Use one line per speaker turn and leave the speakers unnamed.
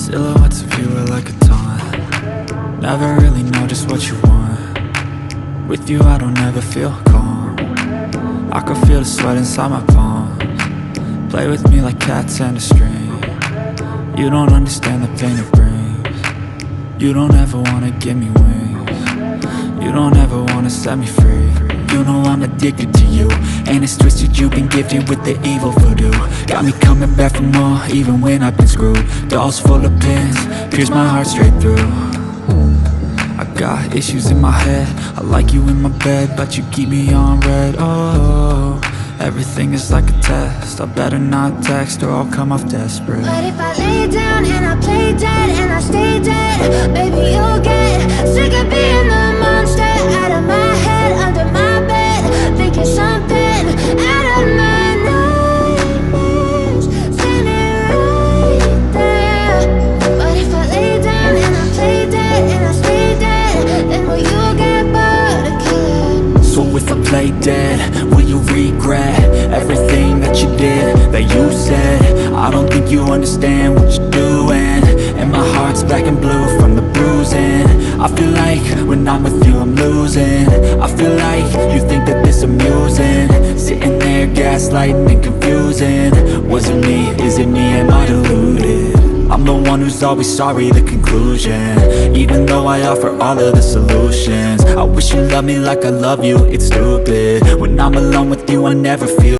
Silhouettes of you are like a taunt. Never really know just what you want. With you I don't ever feel calm. I can feel the sweat inside my palms. Play with me like cats and a string. You don't understand the pain it brings. You don't ever wanna give me wings. You don't ever wanna set me free. You know I'm addicted to you, and it's twisted, you've been gifted with the evil voodoo. Got me coming back for more, even when I've been screwed. Dolls full of pins, pierce my heart straight through. I got issues in my head, I like you in my bed, but you keep me on red. Oh, everything is like a test, I better not text or I'll come off desperate.
But if I lay down and I play dead and I stay dead, baby you'll get sick of being the monster out of my head, under my bed, thinking something out of my nightmares, standing right there. But if I lay down and I play dead and I stay dead, then will you get bored of killing?
So if I play dead, will you regret everything that you did, that you said? I don't think you understand what you're doing, and my heart's black and blue from the bruising. I feel like when I'm with you I'm losing. I feel like you think that this amusing, sitting there gaslighting and confusing. Was it me? Is it me? Am I deluded? I'm the one who's always sorry, the conclusion. Even though I offer all of the solutions, I wish you loved me like I love you, it's stupid. When I'm alone with you I never feel